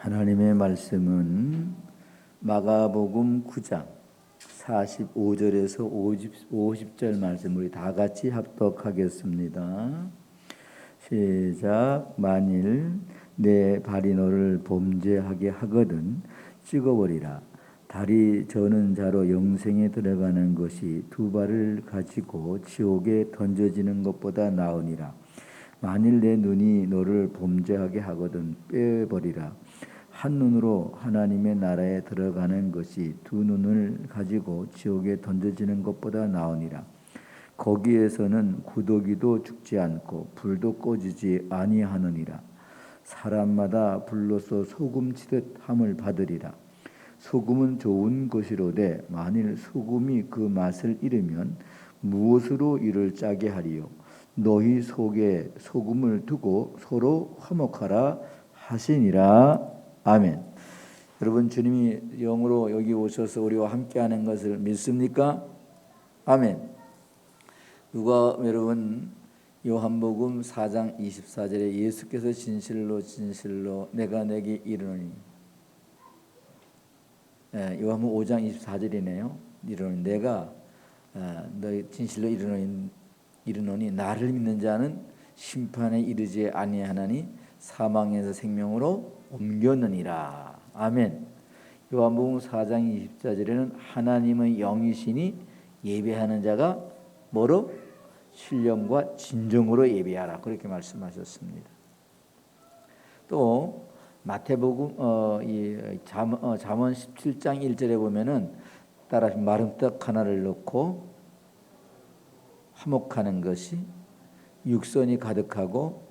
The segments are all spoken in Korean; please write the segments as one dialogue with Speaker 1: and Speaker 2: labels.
Speaker 1: 하나님의 말씀은 마가복음 9장 45절에서 50절 말씀 우리 다 같이 합독하겠습니다. 시작. 만일 내 발이 너를 범죄하게 하거든 찍어버리라. 다리 저는 자로 영생에 들어가는 것이 두 발을 가지고 지옥에 던져지는 것보다 나으니라. 만일 내 눈이 너를 범죄하게 하거든 빼버리라. 한 눈으로 하나님의 나라에 들어가는 것이 두 눈을 가지고 지옥에 던져지는 것보다 나으니라. 거기에서는 구더기도 죽지 않고 불도 꺼지지 아니하느니라. 사람마다 불로서 소금치듯 함을 받으리라. 소금은 좋은 것이로되 만일 소금이 그 맛을 잃으면 무엇으로 이를 짜게 하리요. 너희 속에 소금을 두고 서로 화목하라 하시니라. 아멘. 여러분, 주님이 영으로 여기 오셔서 우리와 함께하는 것을 믿습니까? 아멘. 누가 여러분 요한복음 4장 24절에 예수께서 진실로 진실로 내가 내게 이르노니, 요한복음 5장 24절이네요. 이르노니 내가 너희 진실로 이르노니 나를 믿는 자는 심판에 이르지 아니하나니 사망에서 생명으로 옮겼느니라. 아멘. 요한복음 4장 24절에는 하나님의 영이시니 예배하는 자가 뭐로? 신령과 진정으로 예배하라, 그렇게 말씀하셨습니다. 또 마태복음 잠언 17장 1절에 보면은 따라서 마른 떡 하나를 넣고 화목하는 것이 육선이 가득하고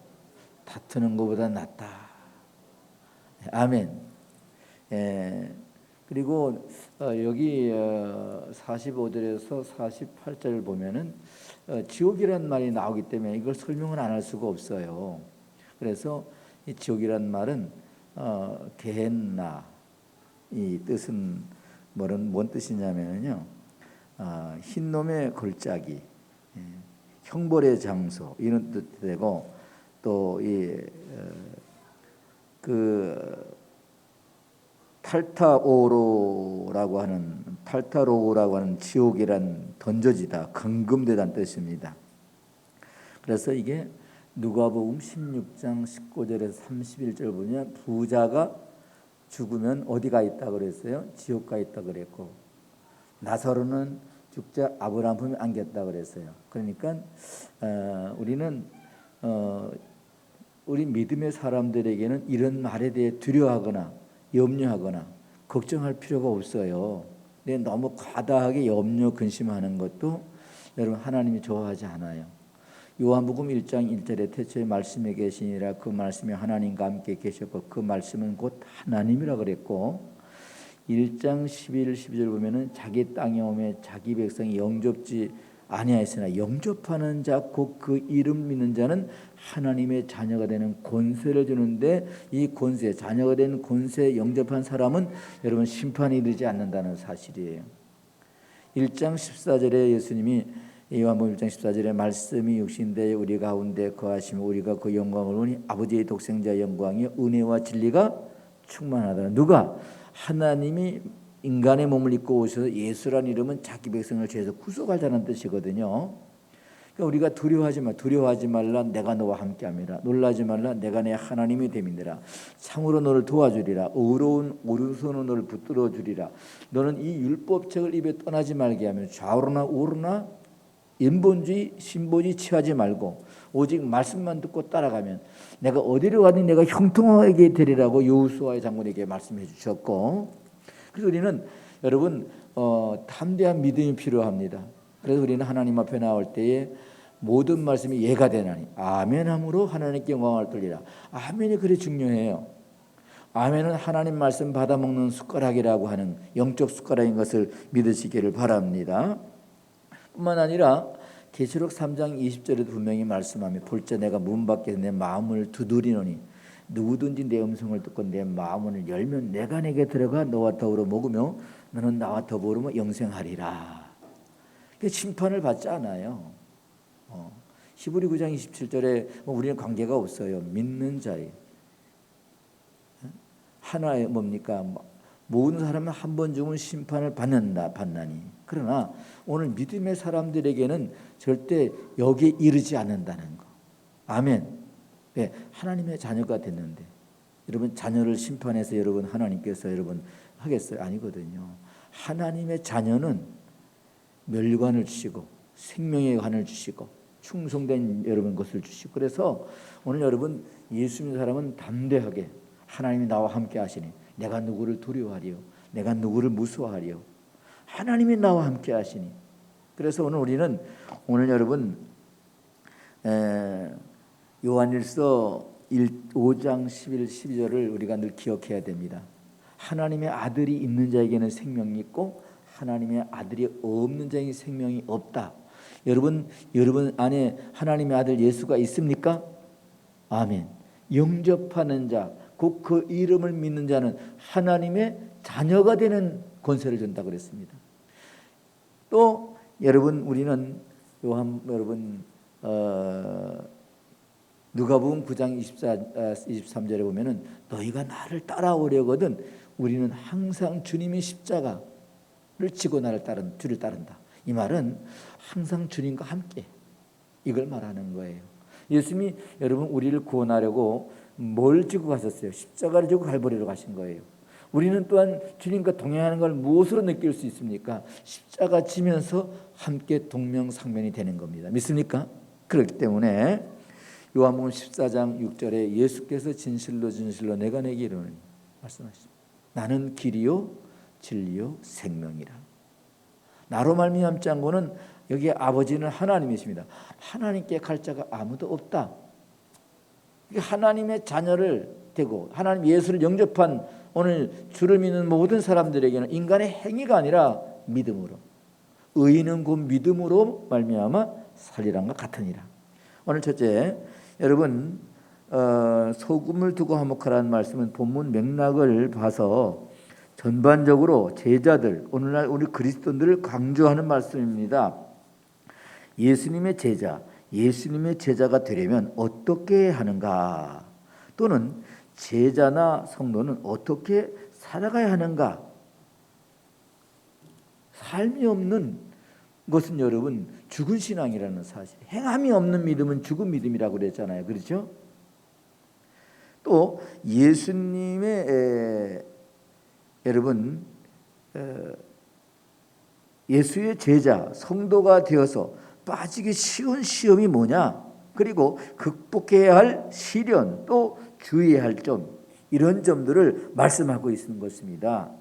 Speaker 1: 다투는 것보다 낫다. 아멘. 그리고 여기 45절에서 48절을 보면은 지옥이라는 말이 나오기 때문에 이걸 설명을 안 할 수가 없어요. 그래서 이 지옥이라는 말은 게헨나, 이 뜻은 뭔 뜻이냐면요, 흰놈의 골짜기, 형벌의 장소 이런 뜻이 되고, 또 탈타로라고 하는 지옥이란 던져지다, 감금되다는 뜻입니다. 그래서 이게 누가복음 16장 19절에서 31절 보면 부자가 죽으면 어디가 있다 그랬어요? 지옥가 있다 그랬고, 나사로는 죽자 아브라함 품에 안겼다 그랬어요. 그러니까 우리는 우리 믿음의 사람들에게는 이런 말에 대해 두려워하거나 염려하거나 걱정할 필요가 없어요. 근데 너무 과다하게 염려 근심하는 것도 여러분 하나님이 좋아하지 않아요. 요한복음 1장 1절에 태초에 말씀에 계시니라. 그 말씀이 하나님과 함께 계셨고 그 말씀은 곧 하나님이라 그랬고, 1장 11, 12절 보면은 자기 땅에 오매 자기 백성이 영접지 아니하였으나 영접하는 자 곧 그 이름 믿는 자는 하나님의 자녀가 되는 권세를 주는데, 이 권세, 자녀가 되는 권세 영접한 사람은 여러분 심판이 이르지 않는다는 사실이에요. 1장 14절에 예수님이 요한복음 1장 14절에 말씀이 육신되어 우리 가운데 거하시며 우리가 그 영광을 보니 아버지의 독생자 영광이 은혜와 진리가 충만하다. 누가? 하나님이 인간의 몸을 입고 오셔서 예수란 이름은 자기 백성을 죄에서 구속하자는 뜻이거든요. 그러니까 우리가 두려워하지 말라. 내가 너와 함께함이라. 놀라지 말라. 내가 내 하나님이 됨이니라. 참으로 너를 도와주리라. 의로운 오른손으로 너를 붙들어 주리라. 너는 이 율법책을 입에 떠나지 말게 하며 좌우로나 우로나 인본주의 신본주의 취하지 말고 오직 말씀만 듣고 따라가면 내가 어디로 가든 내가 형통하게 되리라고 여호수아의 장군에게 말씀해 주셨고, 그래서 우리는 여러분 담대한 믿음이 필요합니다. 그래서 우리는 하나님 앞에 나올 때에 모든 말씀이 예가 되나니 아멘함으로 하나님께 영광을 돌리라. 아멘이 그리 중요해요. 아멘은 하나님 말씀 받아먹는 숟가락이라고 하는 영적 숟가락인 것을 믿으시기를 바랍니다. 뿐만 아니라 계시록 3장 20절에도 분명히 말씀하며 볼자 내가 문 밖에 내 마음을 두드리노니 누구든지 내 음성을 듣고 내 마음을 열면 내가 내게 들어가 너와 더불어 먹으며 너는 나와 더불어 영생하리라. 심판을 받지 않아요. 히브리 9장 27절에 우리는 관계가 없어요. 믿는 자에 하나의 뭡니까? 모든 사람은 한 번 죽으면 심판을 받나니. 그러나 오늘 믿음의 사람들에게는 절대 여기에 이르지 않는다는 거. 아멘. 네, 하나님의 자녀가 됐는데 여러분 자녀를 심판해서 여러분 하나님께서 여러분 하겠어요? 아니거든요. 하나님의 자녀는 멸관을 주시고 생명의 관을 주시고 충성된 여러분 것을 주시고, 그래서 오늘 여러분 예수 믿는 사람은 담대하게 하나님이 나와 함께 하시니 내가 누구를 두려워하리요, 내가 누구를 무서워하리요, 하나님이 나와 함께 하시니. 그래서 오늘 여러분 요한일서 5장 11, 12절을 우리가 늘 기억해야 됩니다. 하나님의 아들이 있는 자에게는 생명이 있고 하나님의 아들이 없는 자에게 생명이 없다. 여러분 안에 하나님의 아들 예수가 있습니까? 아멘. 영접하는 자, 곧 그 이름을 믿는 자는 하나님의 자녀가 되는 권세를 준다 그랬습니다. 또 여러분 우리는 여러분 누가복음 9장 23절에 보면은 너희가 나를 따라오려거든 우리는 항상 주님의 십자가를 지고 주를 따른다. 이 말은 항상 주님과 함께, 이걸 말하는 거예요. 예수님이 여러분 우리를 구원하려고 뭘 지고 가셨어요? 십자가를 지고 갈보리로 가신 거예요. 우리는 또한 주님과 동행하는 걸 무엇으로 느낄 수 있습니까? 십자가 지면서 함께 동명상면이 되는 겁니다. 믿습니까? 그렇기 때문에 요한복음 14장 6절에 예수께서 진실로 내가 내게 이르노니 말씀하십니다. 나는 길이요 진리요 생명이라. 나로 말미암지 않고는, 여기 아버지는 하나님이십니다. 하나님께 갈 자가 아무도 없다. 하나님의 자녀를 되고 하나님 예수를 영접한 오늘 주를 믿는 모든 사람들에게는 인간의 행위가 아니라 믿음으로, 의인은 곧 믿음으로 말미암아 살리란과 같으니라. 오늘 첫째, 여러분 소금을 두고 화목하라는 말씀은 본문 맥락을 봐서 전반적으로 제자들, 오늘날 우리 그리스도인들을 강조하는 말씀입니다. 예수님의 제자가 되려면 어떻게 하는가, 또는 제자나 성도는 어떻게 살아가야 하는가. 삶이 없는 것은 여러분 죽은 신앙이라는 사실, 행함이 없는 믿음은 죽은 믿음이라고 그랬잖아요. 그렇죠? 또 예수님의 여러분 예수의 제자 성도가 되어서 빠지기 쉬운 시험이 뭐냐, 그리고 극복해야 할 시련, 또 주의해야 할 점, 이런 점들을 말씀하고 있는 것입니다.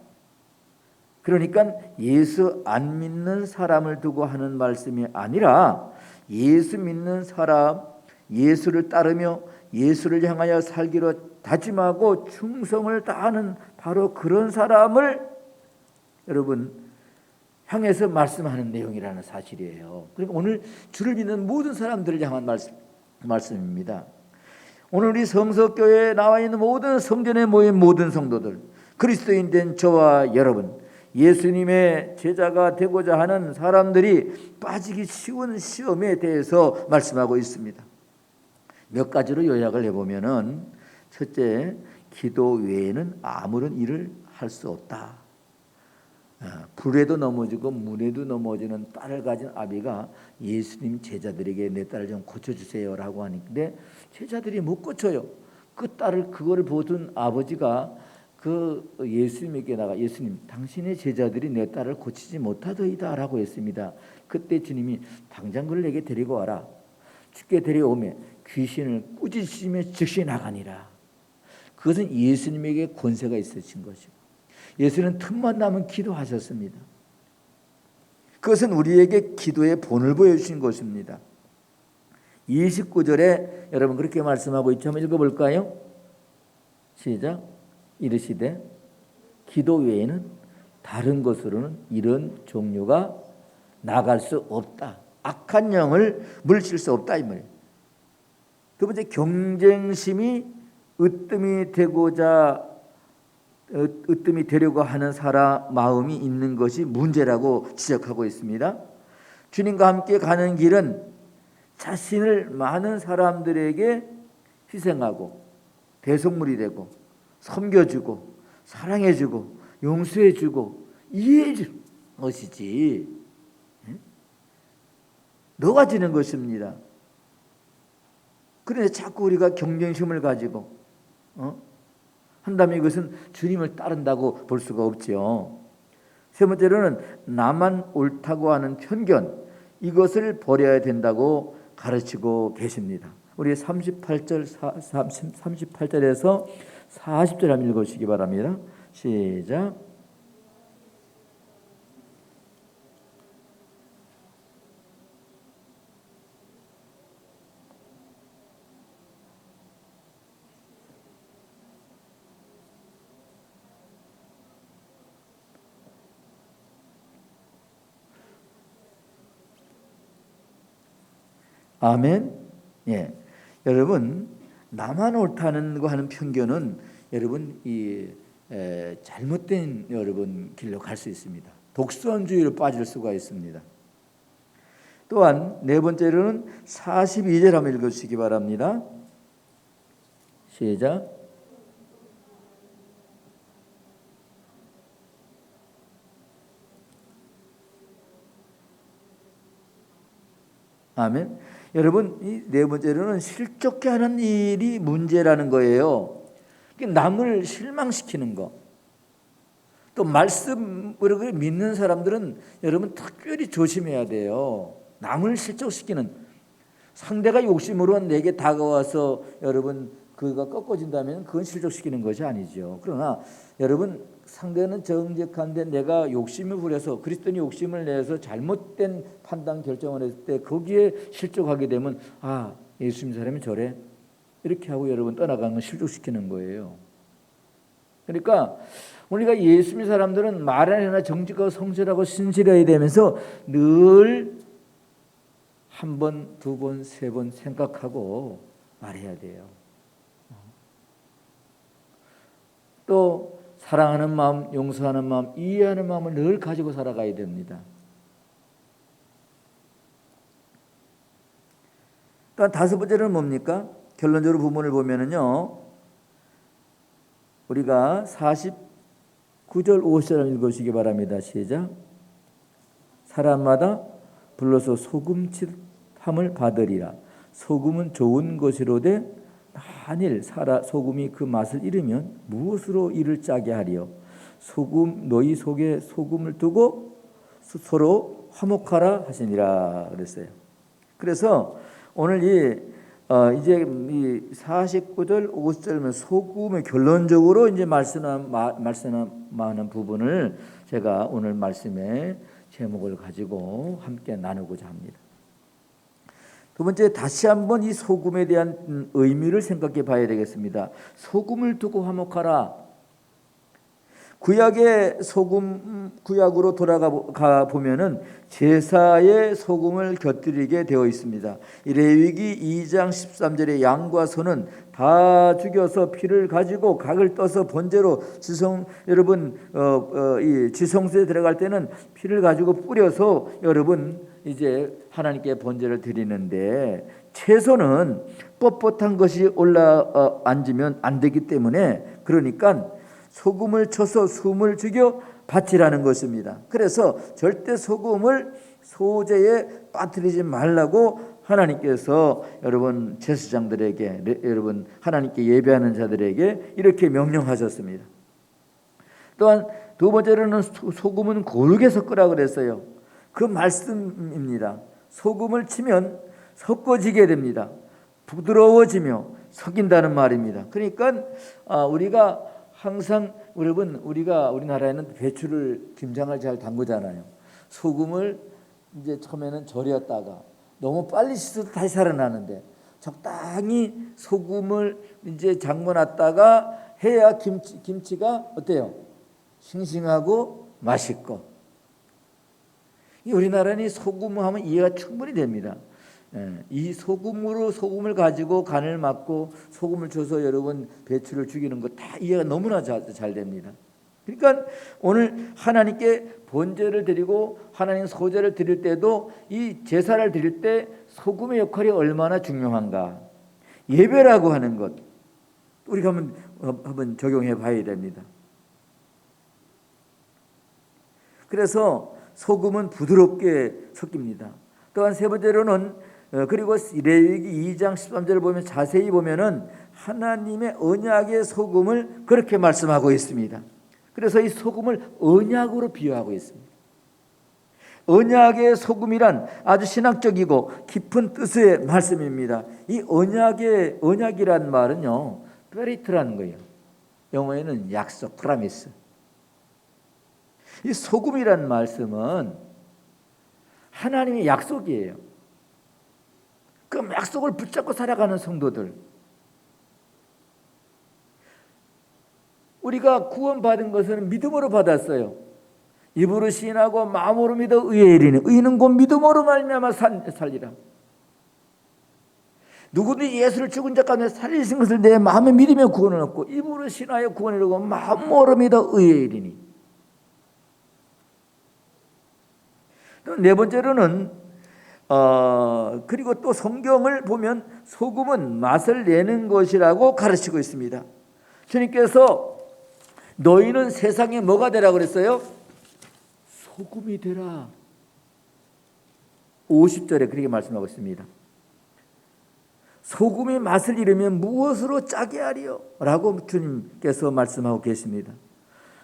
Speaker 1: 그러니까 예수 안 믿는 사람을 두고 하는 말씀이 아니라 예수 믿는 사람, 예수를 따르며 예수를 향하여 살기로 다짐하고 충성을 다하는 바로 그런 사람을 여러분 향해서 말씀하는 내용이라는 사실이에요. 그러니까 오늘 주를 믿는 모든 사람들을 향한 말씀입니다. 오늘 우리 성서교회에 나와 있는 모든 성전에 모인 모든 성도들, 그리스도인 된 저와 여러분, 예수님의 제자가 되고자 하는 사람들이 빠지기 쉬운 시험에 대해서 말씀하고 있습니다. 몇 가지로 요약을 해보면은, 첫째, 기도 외에는 아무런 일을 할 수 없다. 불에도 넘어지고 물에도 넘어지는 딸을 가진 아비가 예수님 제자들에게 내 딸을 좀 고쳐주세요라고 하는데 제자들이 못 고쳐요. 그 딸을, 그거를 보던 아버지가 그 예수님에게 나가, 예수님, 당신의 제자들이 내 딸을 고치지 못하더이다라고 했습니다. 그때 주님이 당장 그를 내게 데리고 와라. 주께 데려오매 귀신을 꾸짖으시며 즉시 나가니라. 그것은 예수님에게 권세가 있으신 것이고, 예수는 틈만 나면 기도하셨습니다. 그것은 우리에게 기도의 본을 보여주신 것입니다. 29절에 여러분 그렇게 말씀하고 있죠. 한번 읽어볼까요? 시작. 이르시되 기도 외에는 다른 것으로는 이런 종류가 나갈 수 없다. 악한 영을 물리칠 수 없다, 이 말이에요. 두 번째, 경쟁심이 으뜸이 되려고 하는 사람 마음이 있는 것이 문제라고 지적하고 있습니다. 주님과 함께 가는 길은 자신을 많은 사람들에게 희생하고 대속물이 되고 섬겨주고 사랑해주고 용서해주고 이해해주는 것이지 녹아지는 것입니다. 그런데 자꾸 우리가 경쟁심을 가지고 한다면 이것은 주님을 따른다고 볼 수가 없죠. 세 번째로는 나만 옳다고 하는 편견, 이것을 버려야 된다고 가르치고 계십니다. 우리 38절에서 40절 한번 읽으시기 바랍니다. 시작. 아멘. 예, 여러분 나만 옳다는 거 하는 편견은 여러분 잘못된 여러분 길로 갈 수 있습니다. 독선주의로 빠질 수가 있습니다. 또한 네 번째로는 42절 한번 읽어주시기 바랍니다. 시작. 아멘. 여러분 이 네 번째로는 실족해 하는 일이 문제라는 거예요. 남을 실망시키는 거. 또 말씀을 믿는 사람들은 여러분 특별히 조심해야 돼요. 남을 실족시키는, 상대가 욕심으로 내게 다가와서 여러분 그가 꺾어진다면 그건 실족시키는 것이 아니죠. 그러나 여러분 상대는 정직한데 내가 욕심을 부려서 그리스도인이 욕심을 내서 잘못된 판단 결정을 했을 때 거기에 실족하게 되면 예수 믿는 사람이 저래 이렇게 하고 여러분 떠나가는 건 실족시키는 거예요. 그러니까 우리가 예수 믿는 사람들은 말 안에나 정직하고 성실하고 신실해야 되면서 늘 한 번, 두 번, 세 번 생각하고 말해야 돼요. 또 사랑하는 마음, 용서하는 마음, 이해하는 마음을 늘 가지고 살아가야 됩니다. 또 다섯 번째는 뭡니까? 결론적으로 부분을 보면은요, 우리가 49절 50절 읽으시기 바랍니다. 시작. 사람마다 불러서 소금칠함을 받으리라. 소금은 좋은 것이로되 만일 소금이 그 맛을 잃으면 무엇으로 이를 짜게 하리요? 너희 속에 소금을 두고 서로 화목하라 하시니라 그랬어요. 그래서 오늘 이제 이 49절 50절은 소금의 결론적으로 이제 말씀하는 부분을 제가 오늘 말씀의 제목을 가지고 함께 나누고자 합니다. 두 번째, 다시 한번 이 소금에 대한 의미를 생각해 봐야 되겠습니다. 소금을 두고 화목하라. 구약의 구약으로 돌아가 보면은 제사에 소금을 곁들이게 되어 있습니다. 레위기 2장 13절에 양과 소는 다 죽여서 피를 가지고 각을 떠서 번제로 여러분 이 지성소에 들어갈 때는 피를 가지고 뿌려서 여러분 이제 하나님께 번제를 드리는데, 채소는 뻣뻣한 것이 올라앉으면 안 되기 때문에 그러니까 소금을 쳐서 숨을 죽여 바치라는 것입니다. 그래서 절대 소금을 소재에 빠뜨리지 말라고 하나님께서 여러분 제사장들에게, 여러분 하나님께 예배하는 자들에게 이렇게 명령하셨습니다. 또한 두 번째로는 소금은 고르게 섞으라 그랬어요. 그 말씀입니다. 소금을 치면 섞어지게 됩니다. 부드러워지며 섞인다는 말입니다. 그러니까 우리가 항상 여러분 우리나라에는 배추를 김장을 잘 담그잖아요. 소금을 이제 처음에는 절였다가 너무 빨리 씻어도 다시 살아나는데 적당히 소금을 이제 잠궈놨다가 해야 김치가 어때요? 싱싱하고 맛있고. 우리나라는 소금하면 이해가 충분히 됩니다. 이 소금을 가지고 간을 맞고 소금을 줘서 여러분 배추를 죽이는 거 다 이해가 너무나 잘 됩니다. 그러니까 오늘 하나님께 번제를 드리고 하나님 소제를 드릴 때도 이 제사를 드릴 때 소금의 역할이 얼마나 중요한가. 예배라고 하는 것 우리가 한번 적용해 봐야 됩니다. 그래서 소금은 부드럽게 섞입니다. 또한 세 번째로는 그리고 레위기 2장 13절을 보면 자세히 보면은 하나님의 언약의 소금을 그렇게 말씀하고 있습니다. 그래서 이 소금을 언약으로 비유하고 있습니다. 언약의 소금이란 아주 신학적이고 깊은 뜻의 말씀입니다. 이 언약이란 말은요, 페리트라는 거예요. 영어에는 약속, 프라미스. 이 소금이란 말씀은 하나님의 약속이에요. 그 약속을 붙잡고 살아가는 성도들, 우리가 구원받은 것은 믿음으로 받았어요. 입으로 시인하고 마음으로 믿어 의에 이르니 의는 곧 믿음으로 말미암아 살리라. 누구든지 예수를 죽은 자 가운데 살리신 것을 내 마음에 믿으며 구원을 얻고 입으로 신하여 구원을 이루고 마음으로 믿어 의에 이르니. 또 네 번째로는 그리고 또 성경을 보면 소금은 맛을 내는 것이라고 가르치고 있습니다. 주님께서 너희는 세상에 뭐가 되라 그랬어요? 소금이 되라. 50절에 그렇게 말씀하고 있습니다. 소금이 맛을 잃으면 무엇으로 짜게 하리요? 라고 주님께서 말씀하고 계십니다.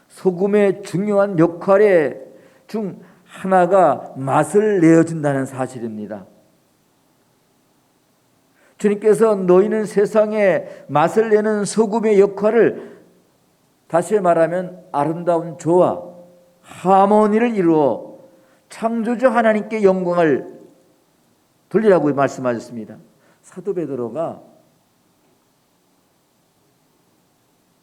Speaker 1: 소금의 중요한 역할의 중 하나가 맛을 내어준다는 사실입니다. 주님께서 너희는 세상에 맛을 내는 소금의 역할을, 다시 말하면 아름다운 조화, 하모니를 이루어 창조주 하나님께 영광을 돌리라고 말씀하셨습니다. 사도 베드로가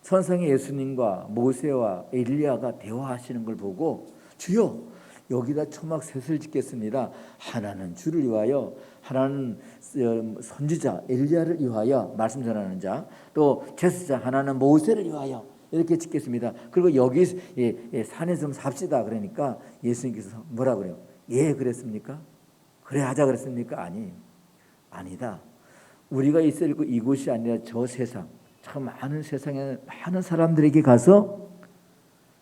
Speaker 1: 천상의 예수님과 모세와 엘리야가 대화하시는 걸 보고 주여 여기다 초막 셋을 짓겠습니다. 하나는 주를 위하여, 하나는 선지자 엘리야를 위하여 말씀 전하는 자, 또 제사장 하나는 모세를 위하여 이렇게 짓겠습니다. 그리고 여기 산에서 좀 삽시다. 그러니까 예수님께서 뭐라 그래요? 예, 그랬습니까? 그래 하자 그랬습니까? 아니다. 우리가 있을 이곳이 아니라 저 세상, 참 많은 세상에 많은 사람들에게 가서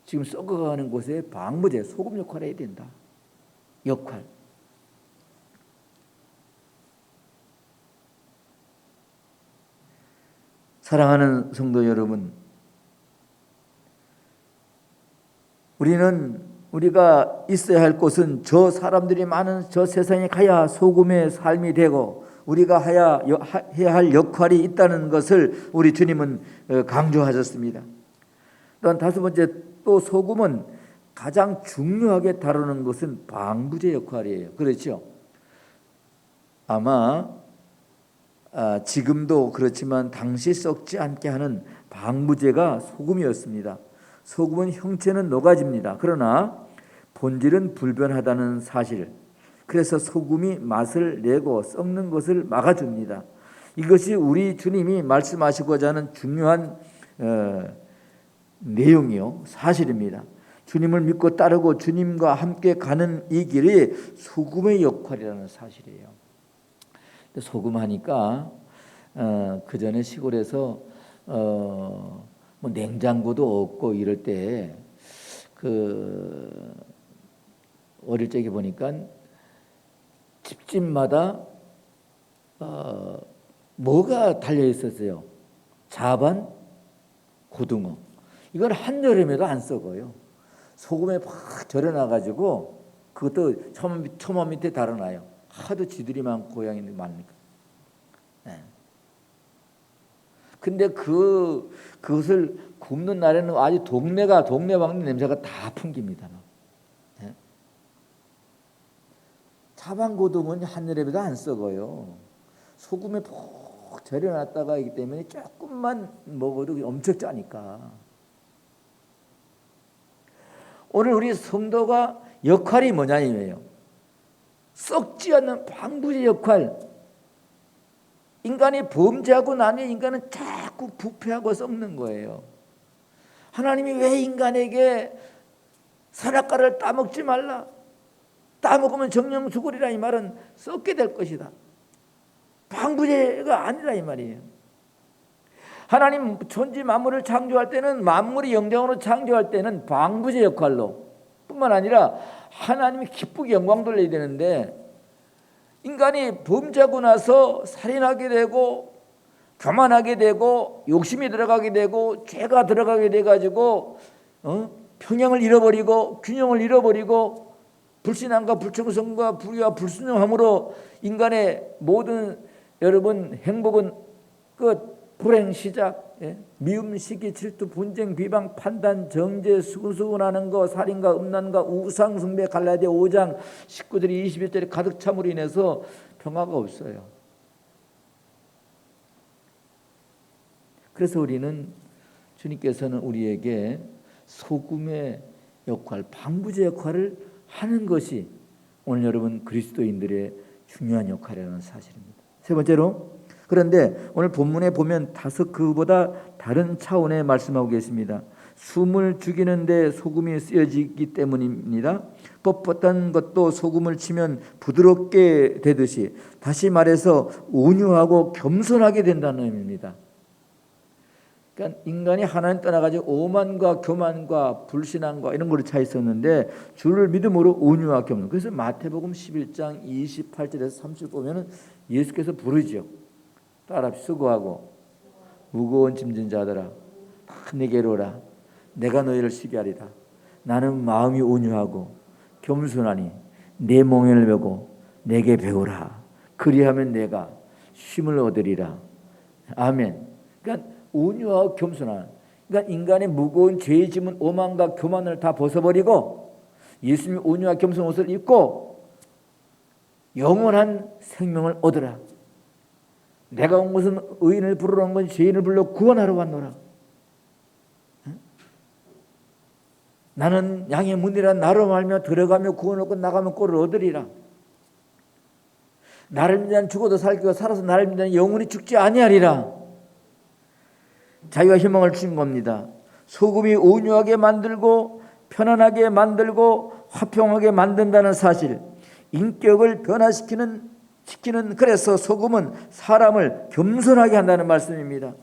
Speaker 1: 지금 썩어가는 곳에 방부제, 소금 역할을 해야 된다. 역할. 사랑하는 성도 여러분, 우리가 있어야 할 곳은 저 사람들이 많은 저 세상에 가야 소금의 삶이 되고 우리가 해야 할 역할이 있다는 것을 우리 주님은 강조하셨습니다. 또한 다섯 번째, 또 소금은 가장 중요하게 다루는 것은 방부제 역할이에요. 그렇죠? 아마 지금도 그렇지만 당시 썩지 않게 하는 방부제가 소금이었습니다. 소금은 형체는 녹아집니다. 그러나 본질은 불변하다는 사실. 그래서 소금이 맛을 내고 썩는 것을 막아줍니다. 이것이 우리 주님이 말씀하시고자 하는 중요한 내용이요, 사실입니다. 주님을 믿고 따르고 주님과 함께 가는 이 길이 소금의 역할이라는 사실이에요. 소금 하니까 그 전에 시골에서 뭐 냉장고도 없고 이럴 때 어릴 적에 보니까 집집마다 뭐가 달려 있었어요? 자반, 고등어. 이건 한여름에도 안 썩어요. 소금에 팍 절여놔가지고 그것도 처마 밑에 달아놔요. 하도 쥐들이 많고 고양이들이 많으니까. 네. 근데 그것을 굽는 날에는 아주 동네 방네 냄새가 다 풍깁니다. 네. 자반고등은 한여름에도 안 썩어요. 소금에 푹 절여놨다가 있기 때문에 조금만 먹어도 엄청 짜니까. 오늘 우리 성도가 역할이 뭐냐면요, 썩지 않는 방부제 역할. 인간이 범죄하고 나니 인간은 자꾸 부패하고 썩는 거예요. 하나님이 왜 인간에게 선악과를 따먹지 말라, 따먹으면 정령 죽으리라, 이 말은 썩게 될 것이다. 방부제가 아니라 이 말이에요. 하나님 천지 만물을 창조할 때는, 만물이 영장으로 창조할 때는 방부제 역할로 뿐만 아니라 하나님이 기쁘게 영광 돌려야 되는데, 인간이 범죄하고 나서 살인하게 되고 교만하게 되고 욕심이 들어가게 되고 죄가 들어가게 돼가지고 평양을 잃어버리고 균형을 잃어버리고 불신앙과 불청성과 불의와 불순종함으로 인간의 모든 여러분 행복은 끝, 불행 시작, 미움, 시기, 질투, 분쟁, 비방, 판단, 정죄, 수근수근하는 거, 살인과 음란과 우상 숭배, 갈라디아 5장 19절이 21절에 가득 참으로 인해서 평화가 없어요. 그래서 우리는 주님께서는 우리에게 소금의 역할, 방부제 역할을 하는 것이 오늘 여러분 그리스도인들의 중요한 역할이라는 사실입니다. 세 번째로, 그런데 오늘 본문에 보면 다소 그보다 다른 차원의 말씀하고 계십니다. 숨을 죽이는데 소금이 쓰여지기 때문입니다. 뻣뻣한 것도 소금을 치면 부드럽게 되듯이, 다시 말해서 온유하고 겸손하게 된다는 의미입니다. 그러니까 인간이 하나님 떠나가지고 오만과 교만과 불신앙과 이런 걸로 차 있었는데 주를 믿음으로 온유와 겸손. 그래서 마태복음 11장 28절에서 30 보면은 예수께서 부르죠. 따라 수고하고 무거운 짐진 자들아 다 내게로 오라. 내가 너희를 쉬게 하리라. 나는 마음이 온유하고 겸손하니 내 멍에를 메고 내게 배우라. 그리하면 내가 쉼을 얻으리라. 아멘. 그러니까 온유하고 겸손한, 그러니까 인간의 무거운 죄의 짐은 오만과 교만을 다 벗어버리고 예수님이 온유와 겸손 옷을 입고 영원한 생명을 얻으라. 내가 온 것은 의인을 부르러 온 건 죄인을 불러 구원하러 왔노라. 나는 양의 문이라 나로 말며 들어가며 구원 얻고 나가면 꼴을 얻으리라. 나를 믿는 자는 죽어도 살고 살아서 나를 믿는 자는 영원히 죽지 아니하리라. 자기가 희망을 주신 겁니다. 소금이 온유하게 만들고 편안하게 만들고 화평하게 만든다는 사실, 인격을 변화시키는 그래서 소금은 사람을 겸손하게 한다는 말씀입니다.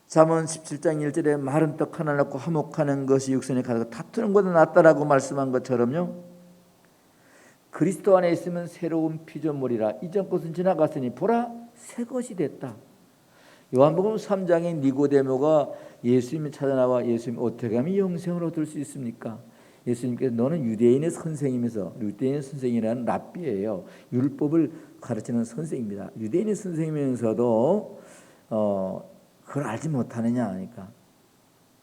Speaker 1: 잠언 17장 1절에 마른 떡 하나 넣고 화목하는 것이 육선에 가득 다투는 것보다 낫다라고 말씀한 것처럼요, 그리스도 안에 있으면 새로운 피조물이라 이전 것은 지나갔으니 보라 새 것이 됐다. 요한복음 3장에 니고데모가 예수님이 찾아나와 예수님 어떻게 하면 영생을 얻을 수 있습니까? 예수님께서 너는 유대인의 선생이면서, 유대인의 선생이라는 랍비예요. 율법을 가르치는 선생입니다. 유대인의 선생이면서도 그걸 알지 못하느냐 하니까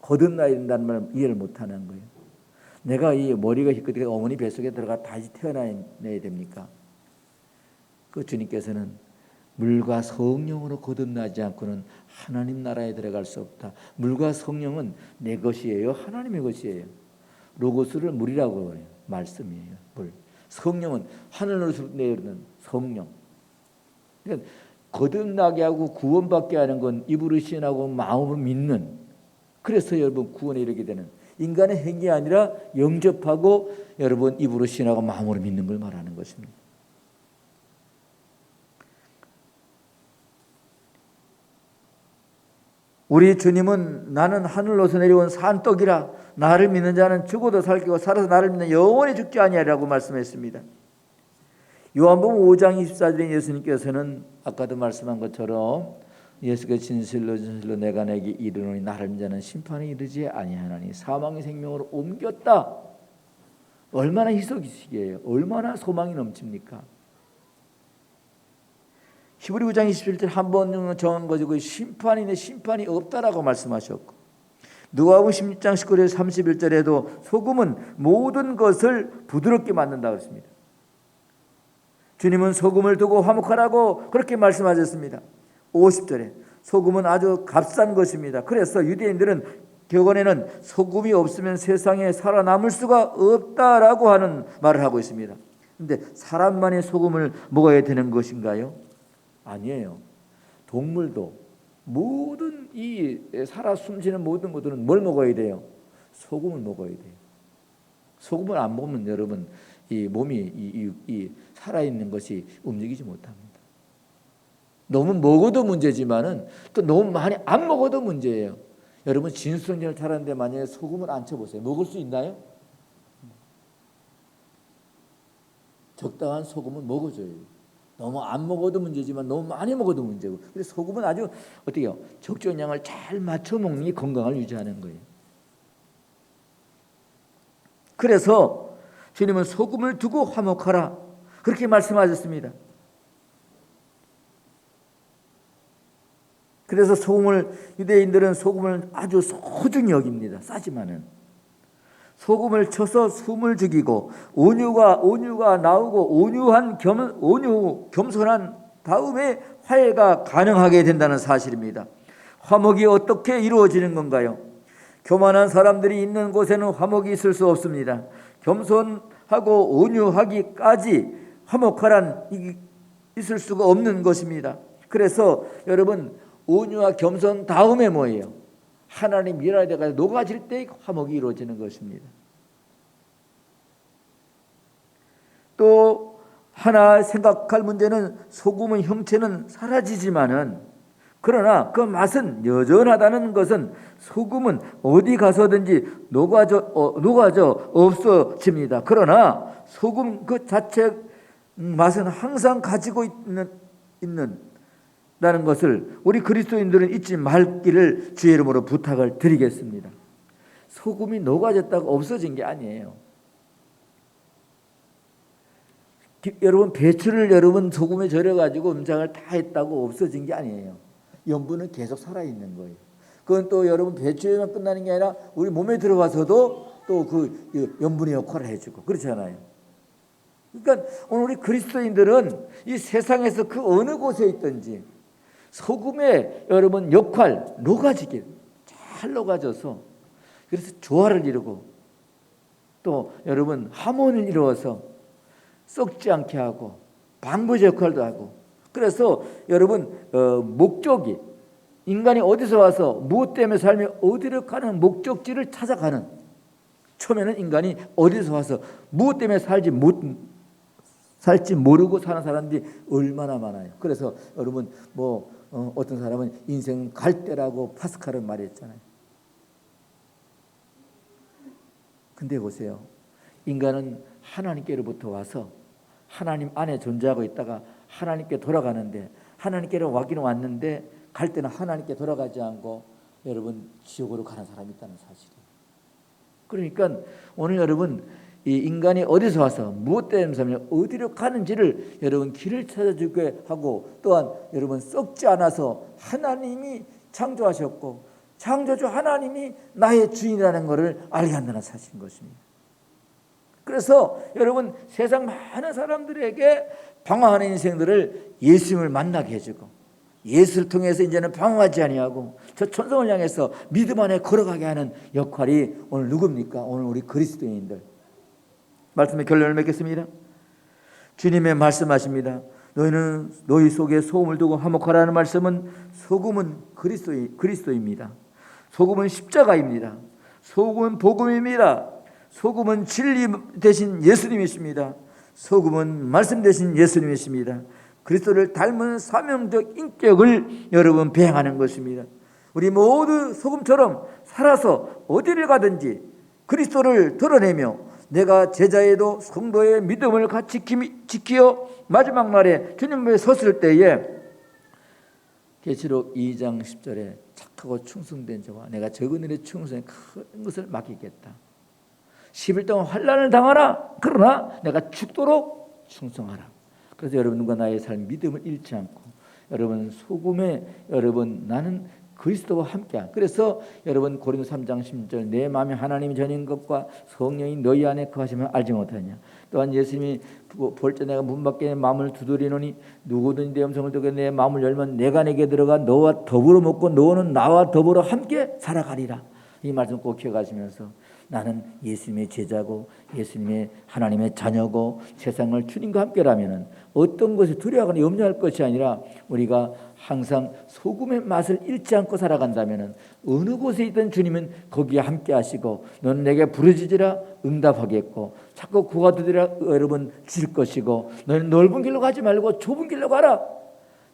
Speaker 1: 거듭나야 된다는 말 이해를 못하는 거예요. 내가 이 머리가 희끗하게 어머니 뱃속에 들어가 다시 태어나야 됩니까? 그 주님께서는 물과 성령으로 거듭나지 않고는 하나님 나라에 들어갈 수 없다. 물과 성령은 내 것이에요. 하나님의 것이에요. 로고스를 물이라고 해요. 말씀이에요. 물. 성령은 하늘로서 내리는 성령. 그러니까 거듭나게 하고 구원받게 하는 건 입으로 시인하고 마음으로 믿는, 그래서 여러분 구원에 이르게 되는 인간의 행위 아니라 영접하고 여러분 입으로 시인하고 마음으로 믿는 걸 말하는 것입니다. 우리 주님은 나는 하늘로서 내려온 산떡이라 나를 믿는 자는 죽어도 살고 살아서 나를 믿는 영원히 죽지 아니하리라고 말씀했습니다. 요한복음 5장 24절에 예수님께서는 아까도 말씀한 것처럼 예수께서 진실로 진실로 내가 내게 이르노니 나를 믿는 자는 심판에 이르지 아니하나니 사망의 생명으로 옮겼다. 얼마나 희석이시기에요. 얼마나 소망이 넘칩니까? 히브리 9장 27절 한 번 정한 것이고 심판이네 심판이 없다라고 말씀하셨고, 누가복음 16장 19절 31절에도 소금은 모든 것을 부드럽게 만든다고 했습니다. 주님은 소금을 두고 화목하라고 그렇게 말씀하셨습니다. 50절에 소금은 아주 값싼 것입니다. 그래서 유대인들은 격언에는 소금이 없으면 세상에 살아남을 수가 없다라고 하는 말을 하고 있습니다. 그런데 사람만이 소금을 먹어야 되는 것인가요? 아니에요. 동물도 모든 이 살아 숨쉬는 모든 것들은 뭘 먹어야 돼요? 소금을 먹어야 돼요. 소금을 안 먹으면 여러분 이 몸이 이 살아있는 것이 움직이지 못합니다. 너무 먹어도 문제지만은 또 너무 많이 안 먹어도 문제예요. 여러분 진수성찬을 차렸는데 만약에 소금을 안 쳐보세요. 먹을 수 있나요? 적당한 소금은 먹어줘요. 너무 안 먹어도 문제지만 너무 많이 먹어도 문제고. 그래서 소금은 아주 어떻게요? 적절한 양을 잘 맞춰 먹는 게 건강을 유지하는 거예요. 그래서 주님은 소금을 두고 화목하라 그렇게 말씀하셨습니다. 그래서 유대인들은 소금을 아주 소중히 여깁니다. 싸지만은 소금을 쳐서 숨을 죽이고 온유가 나오고 겸손한 다음에 화해가 가능하게 된다는 사실입니다. 화목이 어떻게 이루어지는 건가요? 교만한 사람들이 있는 곳에는 화목이 있을 수 없습니다. 겸손하고 온유하기까지 화목하란 있을 수가 없는 것입니다. 그래서 여러분 온유와 겸손 다음에 뭐예요? 하나님 일할 때가 녹아질 때 화목이 이루어지는 것입니다. 또 하나 생각할 문제는 소금의 형체는 사라지지만은 그러나 그 맛은 여전하다는 것은 소금은 어디 가서든지 녹아져 없어집니다. 그러나 소금 그 자체 맛은 항상 가지고 있는다는 것을 우리 그리스도인들은 잊지 말기를 주의 이름으로 부탁을 드리겠습니다. 소금이 녹아졌다고 없어진 게 아니에요. 여러분 배추를 소금에 절여가지고 음장을 다 했다고 없어진 게 아니에요. 염분은 계속 살아있는 거예요. 그건 또 여러분 배추에만 끝나는 게 아니라 우리 몸에 들어가서도 또 그 염분의 역할을 해주고 그렇잖아요. 그러니까 오늘 우리 그리스도인들은 이 세상에서 그 어느 곳에 있든지 소금의 여러분 역할 녹아지게 잘 녹아져서 그래서 조화를 이루고 또 여러분 하모니를 이루어서 썩지 않게 하고 방부제 역할도 하고 그래서 여러분 목적이 인간이 어디서 와서 무엇 때문에 삶이 어디로 가는 목적지를 찾아가는 처음에는 인간이 어디서 와서 무엇 때문에 살지 모르고 사는 사람들이 얼마나 많아요. 그래서 여러분 어떤 사람은 인생 갈대라고 파스칼은 말했잖아요. 근데 보세요. 인간은 하나님께로부터 와서 하나님 안에 존재하고 있다가 하나님께 돌아가는데 하나님께로 와기는 왔는데 갈 때는 하나님께 돌아가지 않고 여러분 지옥으로 가는 사람이 있다는 사실이에요. 그러니까 오늘 여러분 이 인간이 어디서 와서 무엇 때문에 어디로 가는지를 여러분 길을 찾아주게 하고 또한 여러분 썩지 않아서 하나님이 창조하셨고 창조주 하나님이 나의 주인이라는 것을 알게 한다는 사실인 것입니다. 그래서 여러분 세상 많은 사람들에게 방황하는 인생들을 예수님을 만나게 해주고 예수를 통해서 이제는 방황하지 아니하고 저 천성을 향해서 믿음 안에 걸어가게 하는 역할이 오늘 누굽니까? 오늘 우리 그리스도인들. 말씀의 결론을 맺겠습니다. 주님의 말씀하십니다. 너희는 너희 속에 소금을 두고 화목하라는 말씀은 소금은 그리스도입니다. 소금은 십자가입니다. 소금은 복음입니다. 소금은 진리 대신 예수님이십니다. 소금은 말씀 대신 예수님이십니다. 그리스도를 닮은 사명적 인격을 여러분 배행하는 것입니다. 우리 모두 소금처럼 살아서 어디를 가든지 그리스도를 드러내며 내가 제자에도 성도의 믿음을 같이 지키어 마지막 날에 주님 앞에 섰을 때에 계시록 2장 10절에 착하고 충성된 자와 내가 적은 일에 충성해 큰 것을 맡기겠다. 10일 동안 환난을 당하라. 그러나 내가 죽도록 충성하라. 그래서 여러분과 나의 삶 믿음을 잃지 않고 여러분 소금에 여러분 나는 그리스도와 함께. 그래서 여러분 고린도 3장 10절 내 마음에 하나님이 전인 것과 성령이 너희 안에 거하시면 알지 못하냐. 또한 예수님이 볼때 내가 문 밖에 내 마음을 두드리노니 누구든지 내 음성을 듣고 내 마음을 열면 내가 내게 들어가 너와 더불어 먹고 너는 나와 더불어 함께 살아가리라. 이 말씀 꼭 기억하시면서 나는 예수님의 제자고 예수님의 하나님의 자녀고 세상을 주님과 함께라면 어떤 것에 두려워하거나 염려할 것이 아니라 우리가 항상 소금의 맛을 잃지 않고 살아간다면 어느 곳에 있던 주님은 거기에 함께 하시고 너는 내게 부르짖으라 응답하겠고 자꾸 구하두드리라 여러분 줄 것이고 너는 넓은 길로 가지 말고 좁은 길로 가라.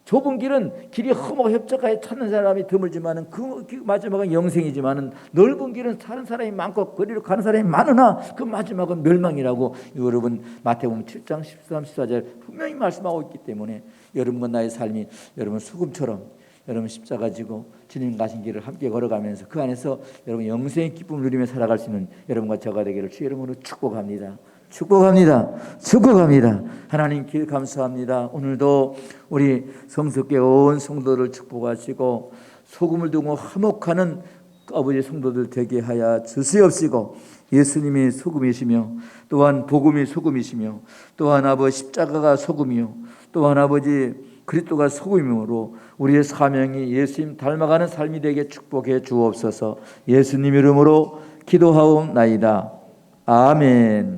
Speaker 1: 좁은 길은 길이 험하고 협착하여 찾는 사람이 드물지만은 그 마지막은 영생이지만은 넓은 길은 사는 사람이 많고 거리로 가는 사람이 많으나 그 마지막은 멸망이라고 여러분 마태복음 7장 13, 14절 분명히 말씀하고 있기 때문에 여러분과 나의 삶이 여러분 소금처럼 여러분 십자가 지고 주님 가신 길을 함께 걸어가면서 그 안에서 여러분 영생의 기쁨을 누리며 살아갈 수 있는 여러분과 저가 되기를 주의 이름으로 축복합니다. 축복합니다. 축복합니다. 하나님께 감사합니다. 오늘도 우리 성숙계 온 성도를 축복하시고 소금을 두고 화목하는 아버지 성도들 되게 하여 주시옵시고 예수님이 소금이시며 또한 복음이 소금이시며 또한 아버지 십자가가 소금이요 또한 아버지 그리스도가 소금이므로 우리의 사명이 예수님 닮아가는 삶이 되게 축복해 주옵소서. 예수님 이름으로 기도하옵나이다. 아멘.